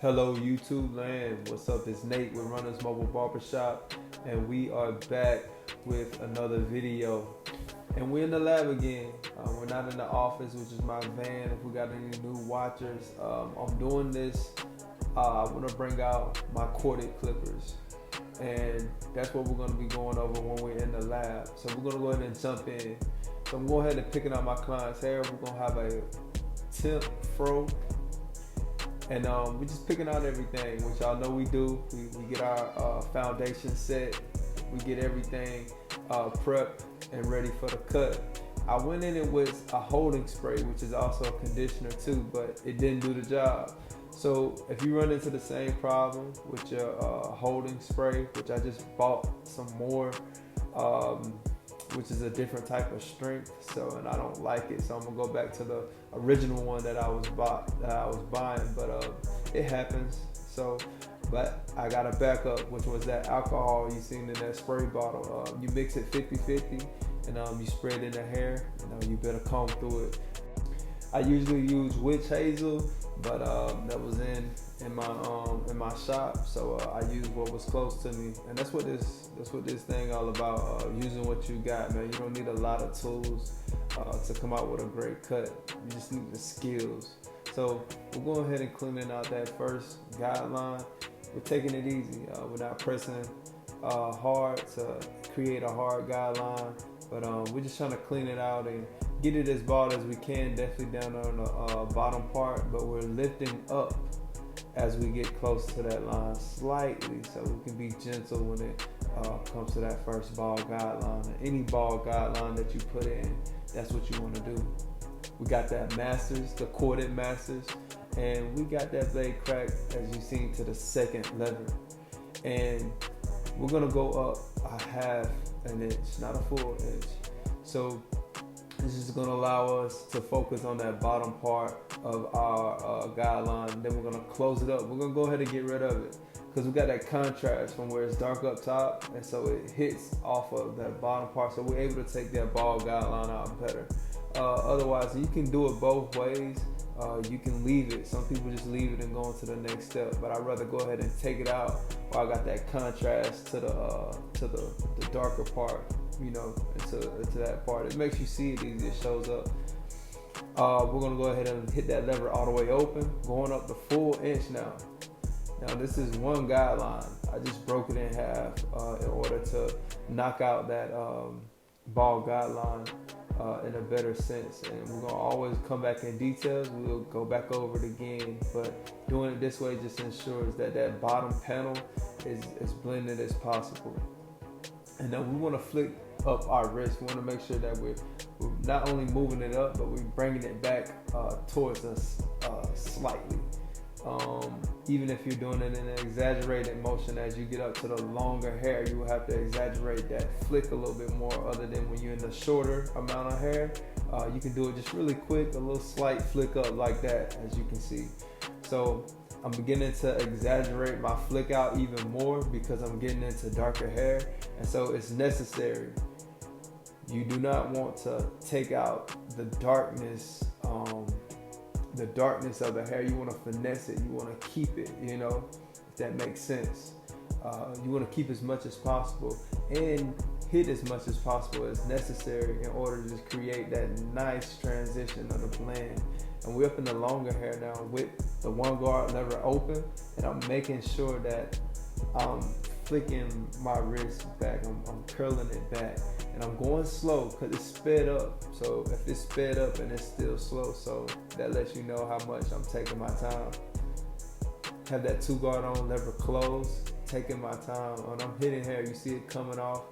Hello YouTube land, what's up? It's Nate with Runners Mobile Barbershop, and we are back with another video. And we're in the lab again. We're not in the office, which is my van. If we got any new watchers, I'm doing this. I want to bring out my corded clippers, and that's what we're going to be going over when we're in the lab. So we're going to go ahead and jump in. So I'm going ahead and picking out my client's hair. We're going to have a temp fro. And we're just picking out everything, which y'all know we do. We get our foundation set. We get everything prepped and ready for the cut. I went in it with a holding spray, which is also a conditioner too, but it didn't do the job. So if you run into the same problem with your holding spray, which I just bought some more, which is a different type of strength, and I don't like it, so I'm gonna go back to the original one that I was buying, but it happens. But I got a backup, which was that alcohol you seen in that spray bottle. You mix it 50-50, and you spray it in the hair. You better comb through it. I usually use witch hazel, but that was in my shop, so I used what was close to me, and that's what this thing all about. Using what you got, man. You don't need a lot of tools to come out with a great cut. You just need the skills. So we're going ahead and cleaning out that first guideline. We're taking it easy. We're not pressing hard to create a hard guideline, but we're just trying to clean it out and get it as bald as we can, definitely down on the bottom part, but we're lifting up as we get close to that line slightly, so we can be gentle when it comes to that first bald guideline. And any bald guideline that you put in, that's what you want to do. We got that Masters, the corded Masters, and we got that blade cracked, as you seen, to the second lever. And we're gonna go up a half an inch, not a full inch. So this is going to allow us to focus on that bottom part of our guideline. Then we're going to close it up. We're going to go ahead and get rid of it because we got that contrast from where it's dark up top, and so it hits off of that bottom part. So we're able to take that bald guideline out better. Otherwise, you can do it both ways. You can leave it. Some people just leave it and go on to the next step, but I'd rather go ahead and take it out while I got that contrast to the darker part, into that part. It makes you see it easy. It shows up. We're gonna go ahead and hit that lever all the way open, going up the full inch now. Now this is one guideline. I just broke it in half in order to knock out that ball guideline in a better sense. And we're gonna always come back in details. We'll go back over it again, but doing it this way just ensures that that bottom panel is as blended as possible. And then we want to flick up our wrist. We want to make sure that we're not only moving it up, but we're bringing it back towards us slightly. Even if you're doing it in an exaggerated motion, as you get up to the longer hair, you will have to exaggerate that flick a little bit more, other than when you're in the shorter amount of hair. You can do it just really quick, a little slight flick up like that, as you can see. So I'm beginning to exaggerate my flick out even more because I'm getting into darker hair, and so it's necessary. You do not want to take out the darkness of the hair. You want to finesse it. You want to keep it, if that makes sense. You want to keep as much as possible and hit as much as possible as necessary in order to just create that nice transition of the blend. And we're up in the longer hair now with the one guard lever open, and I'm making sure that I'm flicking my wrist back. I'm curling it back, and I'm going slow because it's sped up. So if it's sped up and it's still slow, so that lets you know how much I'm taking my time. Have that 2 guard on, lever closed, taking my time. When I'm hitting hair, you see it coming off.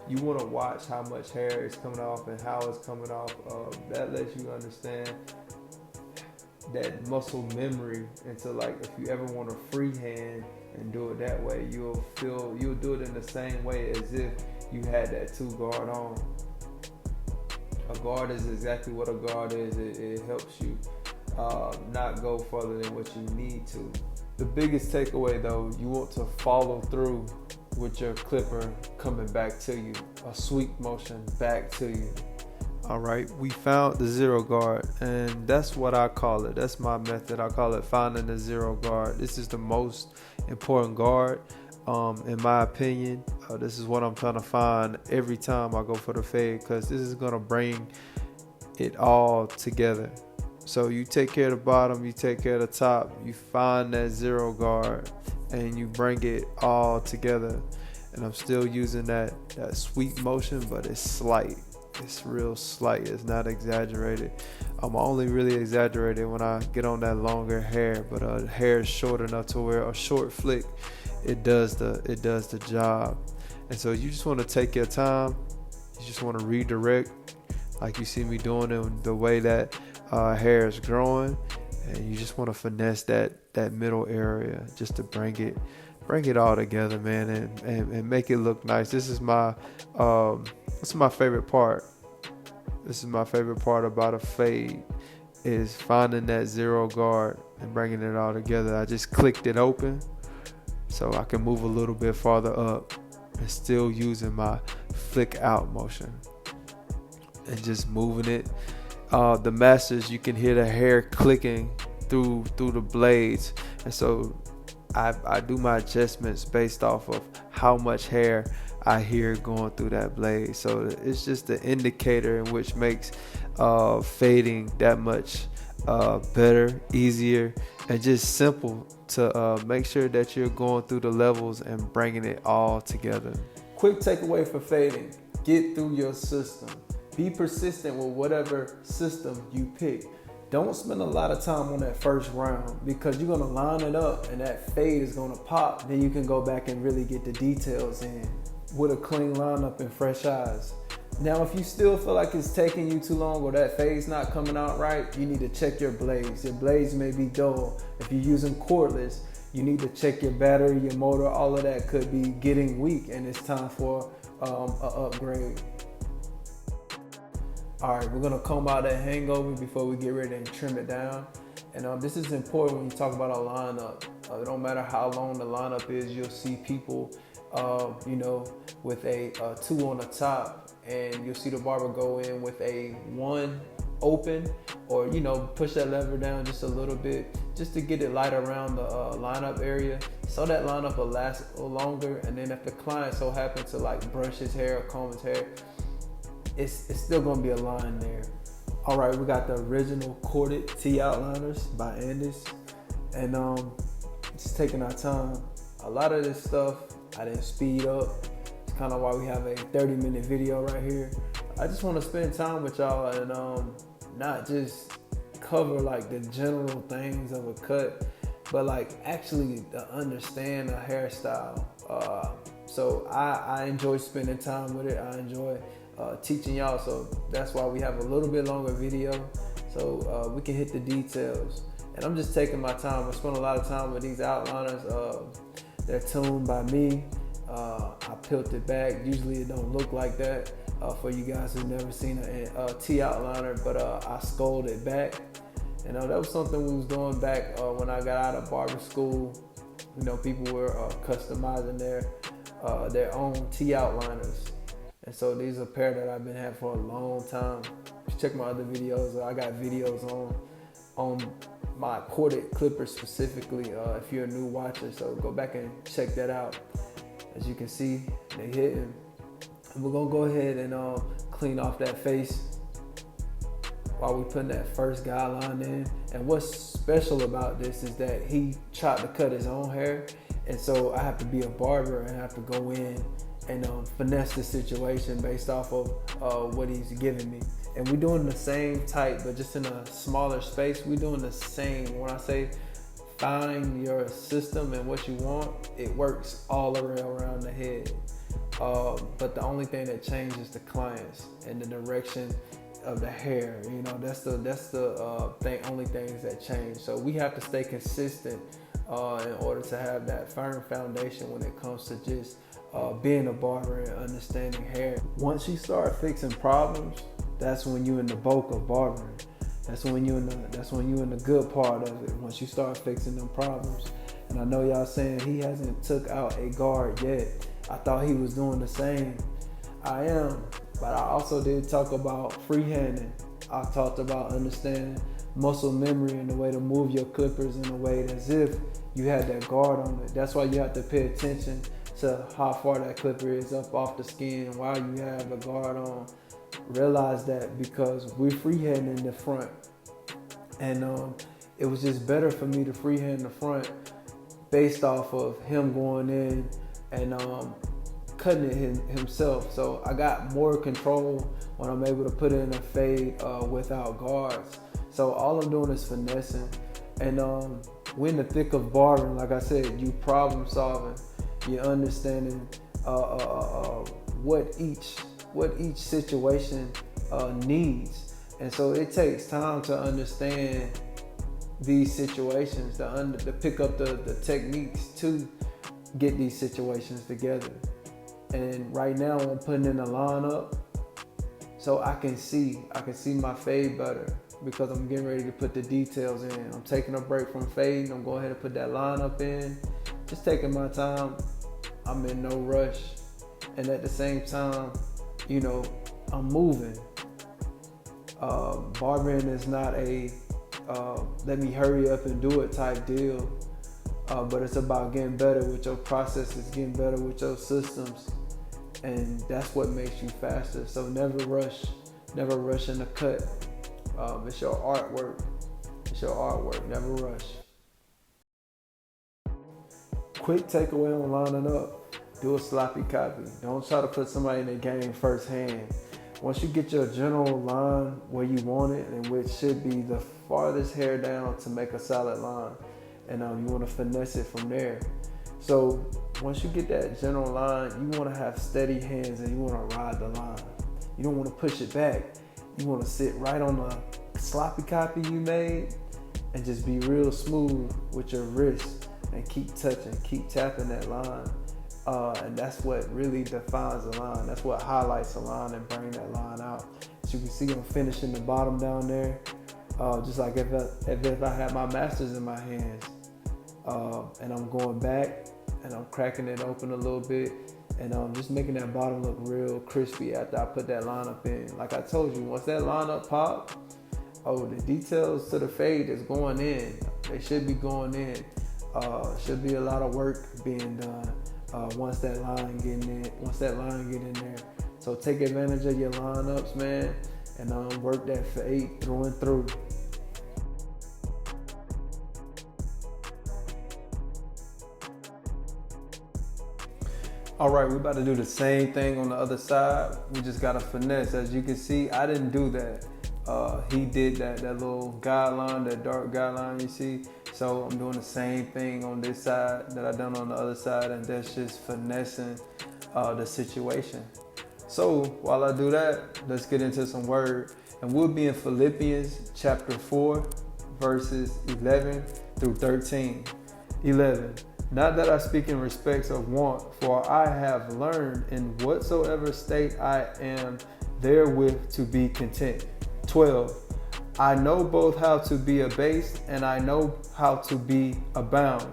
You want to watch how much hair is coming off and how it's coming off. That lets you understand that muscle memory into, like, if you ever want to freehand and do it that way, you'll do it in the same way as if you had that 2 guard on. A guard is exactly what a guard is. It helps you not go further than what you need to. The biggest takeaway though, you want to follow through with your clipper coming back to you, a sweep motion back to you. All right, we found the zero guard, and that's what I call it. That's my method. I call it finding the zero guard. This is the most important guard, in my opinion. This is what I'm trying to find every time I go for the fade, because this is gonna bring it all together. So you take care of the bottom, you take care of the top, you find that zero guard, and you bring it all together. And I'm still using that sweep motion, but it's slight. It's real slight. It's not exaggerated. I'm only really exaggerated when I get on that longer hair, but hair is short enough to where a short flick, it does the job. And so you just want to take your time. You just want to redirect, like you see me doing it, the way that hair is growing, and you just want to finesse that middle area just to bring it all together, man, and make it look nice. This is my favorite part. This is my favorite part about a fade, is finding that zero guard and bringing it all together. I just clicked it open so I can move a little bit farther up and still using my flick out motion and just moving it. The masters, you can hear the hair clicking through the blades, and so I do my adjustments based off of how much hair I hear going through that blade. So it's just the indicator in which makes fading that much better, easier, and just simple to make sure that you're going through the levels and bringing it all together. Quick takeaway for fading: get through your system. Be persistent with whatever system you pick. Don't spend a lot of time on that first round, because you're gonna line it up and that fade is gonna pop. Then you can go back and really get the details in with a clean lineup and fresh eyes. Now, if you still feel like it's taking you too long or that fade's not coming out right, you need to check your blades. Your blades may be dull. If you're using cordless, you need to check your battery, your motor. All of that could be getting weak, and it's time for an upgrade. All right, we're gonna comb out that hangover before we get ready and trim it down. And this is important when you talk about a lineup. It don't matter how long the lineup is, you'll see people, with a 2 on the top, and you'll see the barber go in with a 1 open, or push that lever down just a little bit, just to get it light around the lineup area, so that lineup will last a little longer. And then if the client so happens to like brush his hair or comb his hair, it's still gonna be a line there. All right, we got the original corded T outliners by Andis, and just taking our time. A lot of this stuff I didn't speed up. It's kind of why we have a 30-minute video right here. I just want to spend time with y'all and not just cover like the general things of a cut, but like actually to understand a hairstyle. So I enjoy spending time with it. I enjoy teaching y'all, so that's why we have a little bit longer video, so we can hit the details. And I'm just taking my time. I spend a lot of time with these outliners. They're tuned by me. I peeled it back. Usually it don't look like that for you guys who've never seen a T outliner, but I sculled it back. And that was something we was doing back when I got out of barber school. People were customizing their own T outliners. And so these are a pair that I've been having for a long time. Just check my other videos. I got videos on my corded clippers specifically, if you're a new watcher. So go back and check that out. As you can see, they hitting. And we're gonna go ahead and clean off that face while we putting that first guideline in. And what's special about this is that he tried to cut his own hair. And so I have to be a barber and have to go in and finesse the situation based off of what he's giving me. And we're doing the same type, but just in a smaller space. We're doing the same. When I say find your system and what you want, it works all around the head. But the only thing that changes the clients and the direction of the hair. That's the only things that change. So we have to stay consistent in order to have that firm foundation when it comes to just being a barber and understanding hair. Once you start fixing problems, that's when you're in the bulk of barbering. That's when you're in the good part of it. Once you start fixing them problems. And I know y'all saying he hasn't took out a guard yet. I thought he was doing the same. I am. But I also did talk about freehanding. I talked about understanding muscle memory and the way to move your clippers in a way as if you had that guard on it. That's why you have to pay attention to how far that clipper is up off the skin while you have the guard on. Realize that because we're freehanding the front. And it was just better for me to freehand the front based off of him going in and cutting it himself. So I got more control when I'm able to put in a fade without guards. So all I'm doing is finessing. And we're in the thick of barbering. Like I said, you problem solving. You're understanding what each situation needs. And so it takes time to understand these situations, to pick up the techniques to get these situations together. And right now I'm putting in a lineup so I can see my fade better because I'm getting ready to put the details in. I'm taking a break from fade. I'm going ahead and put that lineup in. Just taking my time. I'm in no rush. And at the same time, I'm moving. Barbering is not a let me hurry up and do it type deal. But it's about getting better with your processes, getting better with your systems. And that's what makes you faster. So never rush in the cut. It's your artwork, never rush. Quick takeaway on lining up, do a sloppy copy. Don't try to put somebody in the game firsthand. Once you get your general line where you want it, and which should be the farthest hair down to make a solid line, and you want to finesse it from there. So once you get that general line, you want to have steady hands and you want to ride the line. You don't want to push it back. You want to sit right on the sloppy copy you made and just be real smooth with your wrist and keep touching, keep tapping that line. And that's what really defines the line. That's what highlights the line and bring that line out. As you can see, I'm finishing the bottom down there, just like if I had my masters in my hands. And I'm going back and I'm cracking it open a little bit and I'm just making that bottom look real crispy after I put that lineup in. Like I told you, once that lineup pop, the details to the fade is going in. They should be going in. Should be a lot of work being done once that line get in there. So take advantage of your lineups, man, and work that fade through and through. All right, we're about to do the same thing on the other side. We just got to finesse. As you can see, I didn't do that. He did that little guideline, that dark guideline you see. So I'm doing the same thing on this side that I done on the other side, and that's just finessing the situation. So while I do that, let's get into some word. And we'll be in Philippians chapter 4, verses 11 through 13. 11. Not that I speak in respects of want, for I have learned in whatsoever state I am therewith to be content. 12. I know both how to be abased and I know how to be abound.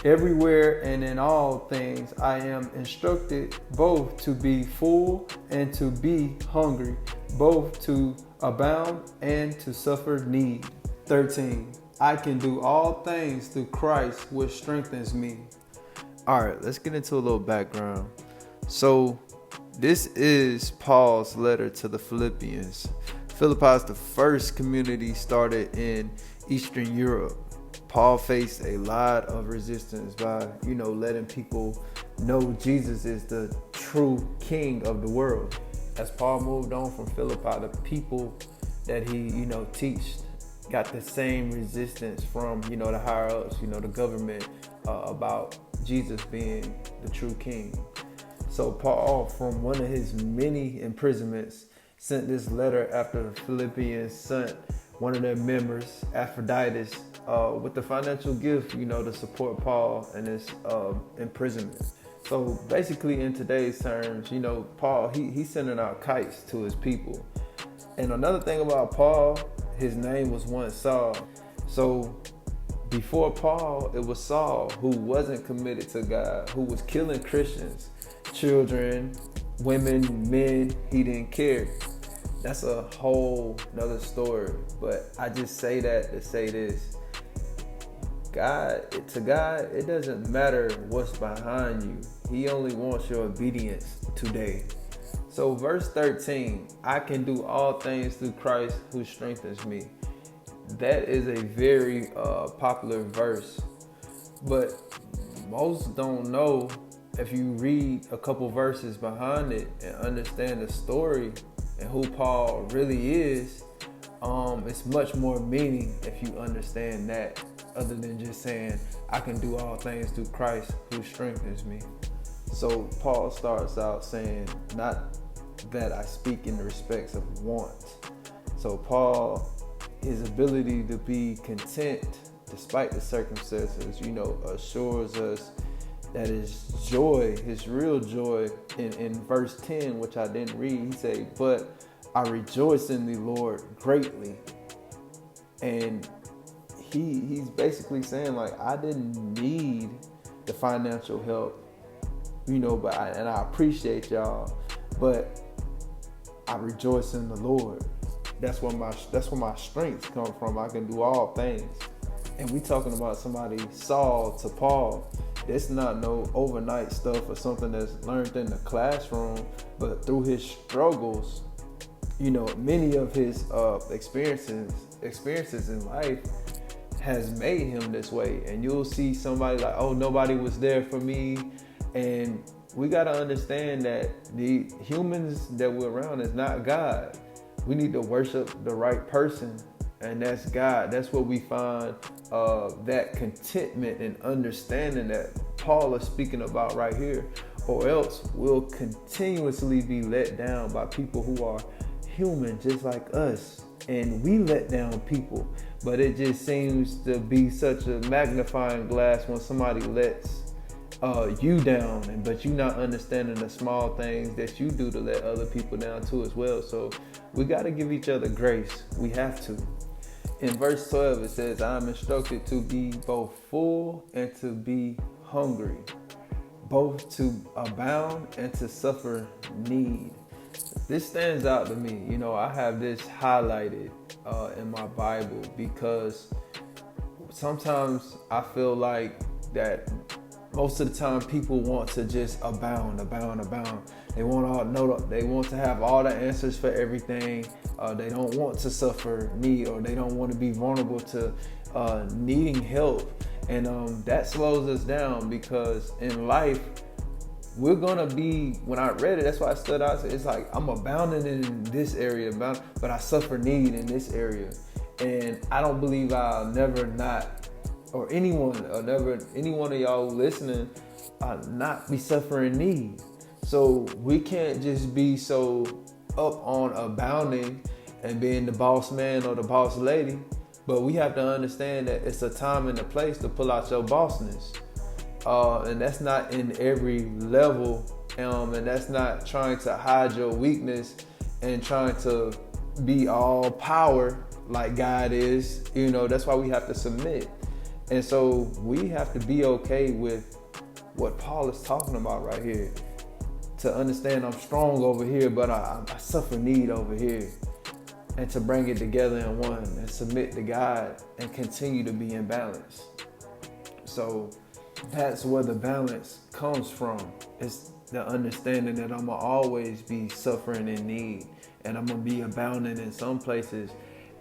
Everywhere and in all things I am instructed both to be full and to be hungry, both to abound and to suffer need. 13. I can do all things through Christ which strengthens me. All right, let's get into a little background. So this is Paul's letter to the Philippians. Philippi is the first community started in Eastern Europe. Paul faced a lot of resistance by, letting people know Jesus is the true king of the world. As Paul moved on from Philippi, the people that he, teached got the same resistance from, the higher ups, the government, about Jesus being the true king. So Paul, from one of his many imprisonments, sent this letter after the Philippians sent one of their members, Andis, with the financial gift, to support Paul in his imprisonment. So basically, in today's terms, Paul, he's sending out kites to his people. And another thing about Paul, his name was once Saul. So Before Paul, it was Saul, who wasn't committed to God, who was killing Christians, children, women, men. He didn't care. That's a whole nother story. But I just say that to say this. To God, it doesn't matter what's behind you. He only wants your obedience today. So verse 13, I can do all things through Christ who strengthens me. That is a very popular verse. But most don't know, if you read a couple verses behind it and understand the story and who Paul really is, it's much more meaning if you understand that, other than just saying, I can do all things through Christ who strengthens me. So Paul starts out saying, not that I speak in the respects of want. So Paul, his ability to be content despite the circumstances, assures us that his joy, his real joy, in verse 10, which I didn't read, he said, but I rejoice in the Lord greatly. And he's basically saying, like, I didn't need the financial help, but I appreciate y'all, but I rejoice in the Lord. That's where my strengths come from. I can do all things. And we talking about somebody, Saul to Paul. It's not no overnight stuff or something that's learned in the classroom, but through his struggles, many of his experiences in life has made him this way. And you'll see somebody like, oh, nobody was there for me. And we got to understand that the humans that we're around is not God. We need to worship the right person, and that's God. That's where we find that contentment and understanding that Paul is speaking about right here, or else we'll continuously be let down by people who are human just like us. And we let down people, but it just seems to be such a magnifying glass when somebody lets you down, but you not understanding the small things that you do to let other people down too as well. So we got to give each other grace. We have to. In verse 12, it says, I am instructed to be both full and to be hungry, both to abound and to suffer need. This stands out to me. I have this highlighted in my Bible because sometimes I feel like that most of the time people want to just abound. They want to have all the answers for everything. They don't want to suffer need, or they don't want to be vulnerable to needing help. And that slows us down, because in life, we're gonna be, when I read it, that's why I stood out. It's like, I'm abounding in this area, but I suffer need in this area. And I don't believe I'll never not, or any one of y'all listening, not be suffering need. So we can't just be so up on abounding and being the boss man or the boss lady, but we have to understand that it's a time and a place to pull out your bossness. And that's not in every level, and that's not trying to hide your weakness and trying to be all power like God is. That's why we have to submit. And so we have to be okay with what Paul is talking about right here, to understand I'm strong over here, but I suffer need over here, and to bring it together in one and submit to God and continue to be in balance. So that's where the balance comes from. It's the understanding that I'm going to always be suffering in need, and I'm going to be abounding in some places.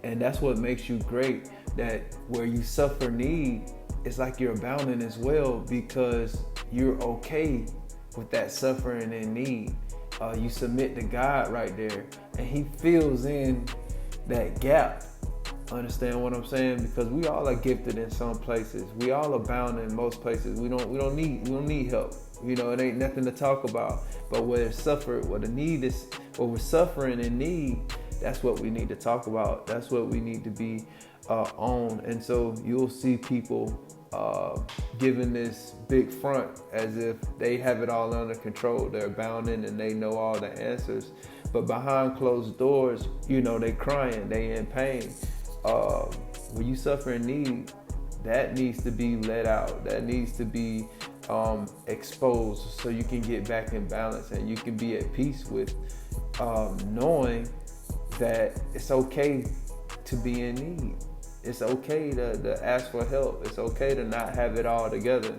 And that's what makes you great, that where you suffer need, it's like you're abounding as well, because you're okay with that suffering and need. You submit to God right there, and He fills in that gap. Understand what I'm saying? Because we all are gifted in some places. We all abound in most places. We don't need help. It ain't nothing to talk about. But where the need is, where we're suffering in need, that's what we need to talk about. That's what we need to be on. And so you'll see people giving this big front as if they have it all under control. They're abounding and they know all the answers. But behind closed doors, they crying, they in pain. When you suffer in need, that needs to be let out. That needs to be exposed so you can get back in balance and you can be at peace with knowing that it's okay to be in need. It's okay to ask for help. It's okay to not have it all together.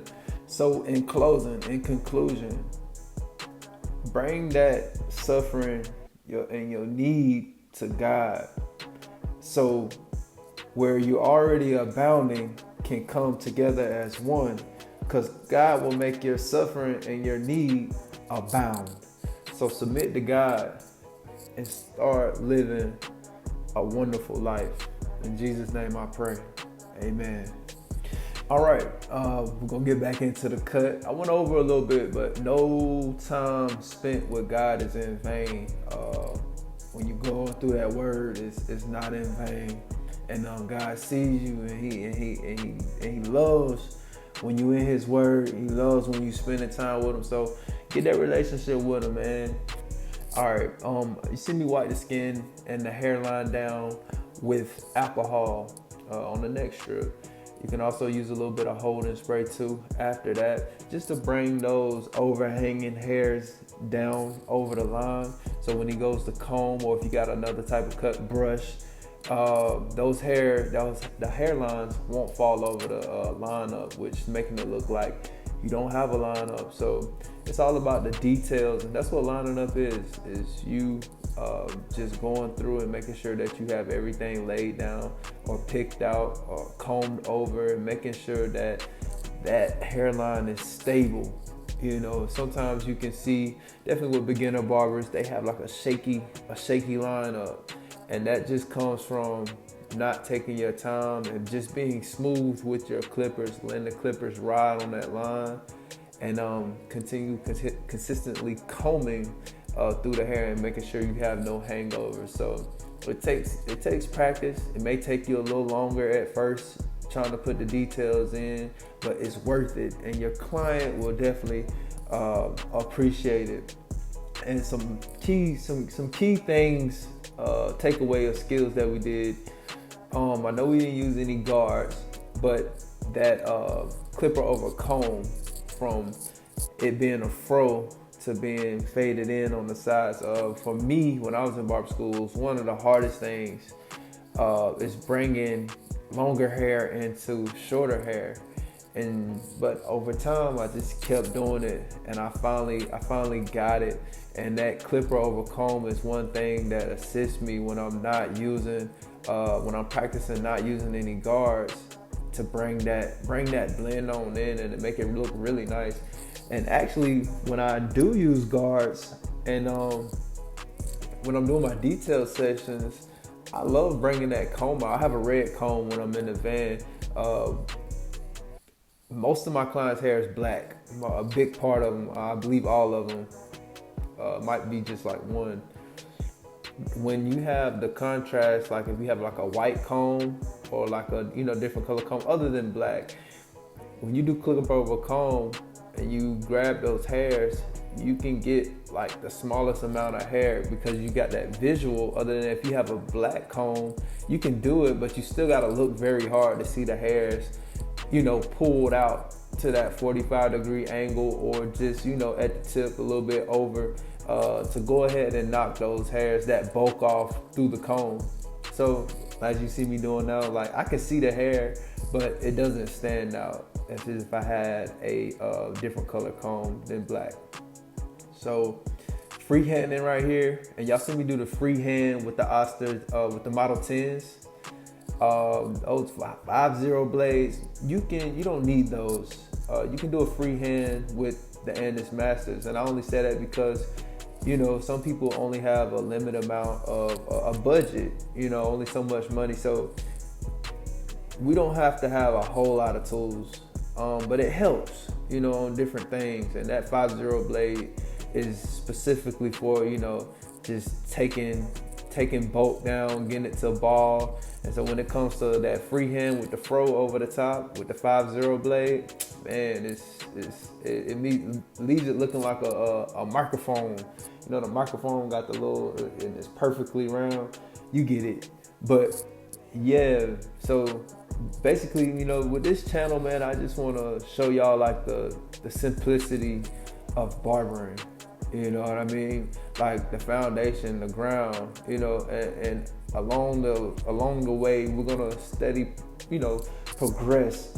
So in conclusion, bring that suffering and your need to God. So where you're already abounding can come together as one, because God will make your suffering and your need abound. So submit to God and start living a wonderful life. In Jesus' name I pray. Amen. All right, we're going to get back into the cut. I went over a little bit, but no time spent with God is in vain. When you're going through that word, it's not in vain. And God sees you, and he loves when you in his word. He loves when you spending time with him. So get that relationship with him, man. All right, you see me wipe the skin and the hairline down with alcohol on the neck strip. You can also use a little bit of Holton spray too after that, just to bring those overhanging hairs down over the line. So when he goes to comb, or if you got another type of cut brush, the hairlines won't fall over the lineup, which is making it look like you don't have a lineup. So it's all about the details, and that's what lining up is you just going through and making sure that you have everything laid down or picked out or combed over, and making sure that that hairline is stable. You know, sometimes you can see, definitely with beginner barbers, they have like a shaky lineup, and that just comes from not taking your time and just being smooth with your clippers, letting the clippers ride on that line, and continue consistently combing through the hair and making sure you have no hangovers. So it takes practice. It may take you a little longer at first trying to put the details in, but it's worth it, and your client will definitely appreciate it. And some key things, takeaway of skills that we did. I know we didn't use any guards, but that clipper over comb, from it being a fro to being faded in on the sides. For me, when I was in barber school, was one of the hardest things is bringing longer hair into shorter hair. But over time, I just kept doing it, and I finally got it. And that clipper over comb is one thing that assists me when I'm not using, when I'm practicing not using any guards, to bring that blend on in and to make it look really nice. And actually, when I do use guards, and when I'm doing my detail sessions, I love bringing that comb out. I have a red comb when I'm in the van. Most of my clients' hair is black. A big part of them, I believe all of them, might be just like one. When you have the contrast, like if you have like a white comb or like a different color comb other than black, when you do clip over comb and you grab those hairs, you can get like the smallest amount of hair, because you got that visual. Other than if you have a black comb, you can do it, but you still got to look very hard to see the hairs, pulled out to that 45-degree angle, or just, at the tip a little bit over, to go ahead and knock those hairs that bulk off through the comb. So as you see me doing now, like I can see the hair, but it doesn't stand out as if I had a different color comb than black. So freehanding right here, and y'all see me do the freehand with the Osters, with the Model 10s. Those 5-0 blades, you don't need those. You can do a freehand with the Andis Masters, and I only say that because some people only have a limited amount of a budget, only so much money. So we don't have to have a whole lot of tools, but it helps, on different things. And that 5-0 blade is specifically for, just taking bulk down, getting it to a ball. And so when it comes to that freehand with the fro over the top with the 5-0 blade, man, it leaves it looking like a microphone. The microphone got the little, and it's perfectly round. You get it. But yeah, so basically, with this channel, man, I just want to show y'all like the simplicity of barbering. You know what I mean? Like the foundation, the ground, and along the way, we're gonna steady, progress,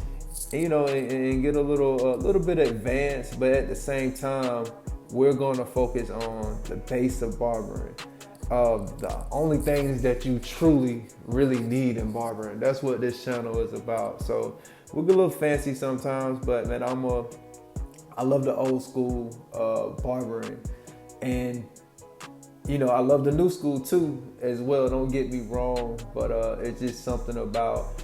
and get a little bit advanced, but at the same time, we're gonna focus on the base of barbering. The only things that you truly really need in barbering. That's what this channel is about. So we'll get a little fancy sometimes, but man, I love the old school barbering, and I love the new school too as well. Don't get me wrong, but it's just something about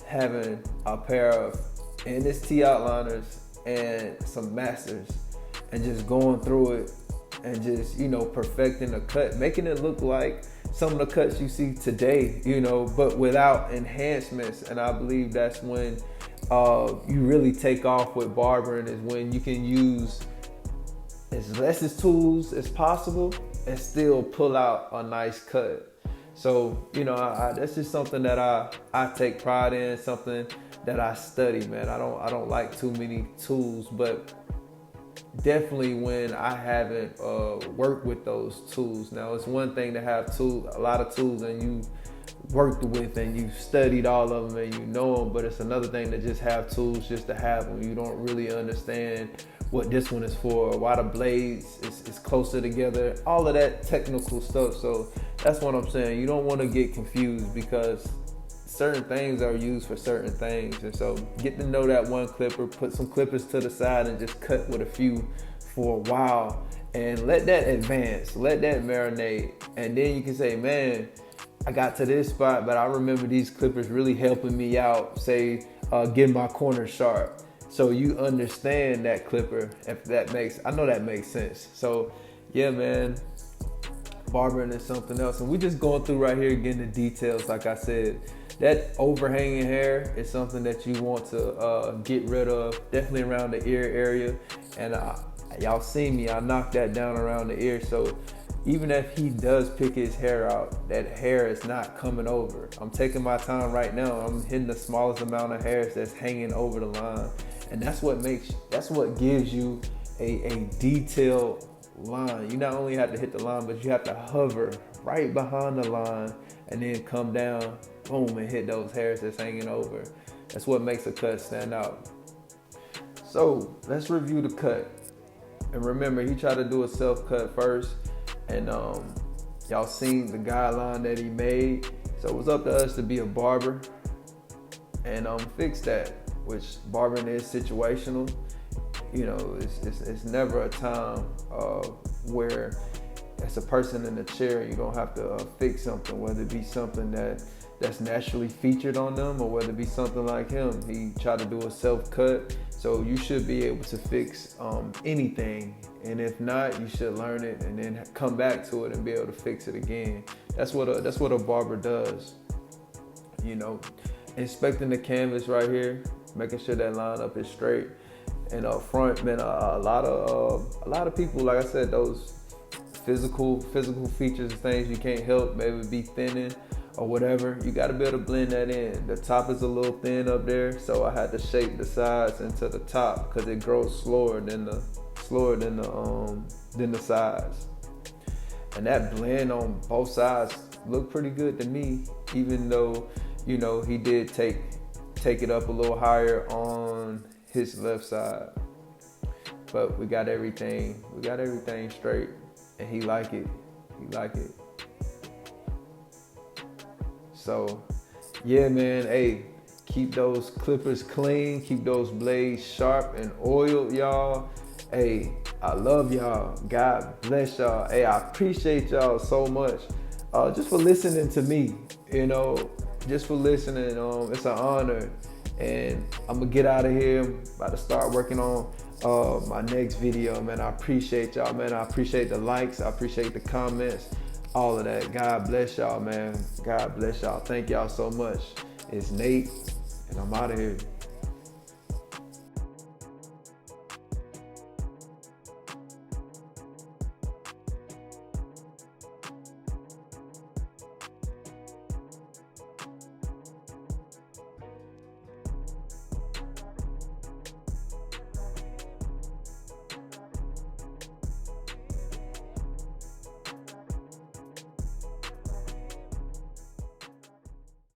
having a pair of Andis T outliners and some masters, and just going through it and just perfecting the cut, making it look like some of the cuts you see today, but without enhancements. And I believe that's when you really take off with barbering, is when you can use as less as tools as possible and still pull out a nice cut. So that's just something that I take pride in, something that I study, man. I don't like too many tools, but definitely when I haven't worked with those tools. Now, it's one thing to have a lot of tools and you worked with and you studied all of them and you know them, but it's another thing to just have tools just to have them. You don't really understand what this one is for, why the blades is closer together, all of that technical stuff. So that's what I'm saying. You don't want to get confused, because certain things are used for certain things. And so get to know that one clipper, put some clippers to the side and just cut with a few for a while and let that advance, let that marinate. And then you can say, man, I got to this spot, but I remember these clippers really helping me out, say, getting my corners sharp. So you understand that clipper, I know that makes sense. So yeah, man, barbering is something else. And we just going through right here, getting the details. Like I said, that overhanging hair is something that you want to get rid of, definitely around the ear area. And y'all see me, I knocked that down around the ear. So even if he does pick his hair out, that hair is not coming over. I'm taking my time right now. I'm hitting the smallest amount of hairs that's hanging over the line. And that's what gives you a detailed line. You not only have to hit the line, but you have to hover right behind the line and then come down, boom, and hit those hairs that's hanging over. That's what makes a cut stand out. So let's review the cut. And remember, he tried to do a self cut first, and y'all seen the guideline that he made. So it was up to us to be a barber and fix that, which barbering is situational. It's never a time where it's a person in the chair and you don't have to fix something, whether it be something that's naturally featured on them or whether it be something like him. He tried to do a self cut, so you should be able to fix anything. And if not, you should learn it and then come back to it and be able to fix it again. That's what a barber does. Inspecting the canvas right here, making sure that lineup is straight. And up front, man, a lot of people, like I said, those physical features, things you can't help, maybe be thinning or whatever, you got to be able to blend that in. The top is a little thin up there, so I had to shape the sides into the top because it grows slower than the sides. And that blend on both sides looked pretty good to me, even though he did take it up a little higher on his left side. But we got everything straight, and he like it. So yeah, man, hey, keep those clippers clean, keep those blades sharp and oiled, y'all. Hey, I love y'all. God bless y'all. Hey, I appreciate y'all so much. Just for listening to me, just for listening. It's an honor. And I'm gonna get out of here. I'm about to start working on my next video, man. I appreciate y'all, man. I appreciate the likes. I appreciate the comments, all of that. God bless y'all, man. God bless y'all. Thank y'all so much. It's Nate, and I'm out of here.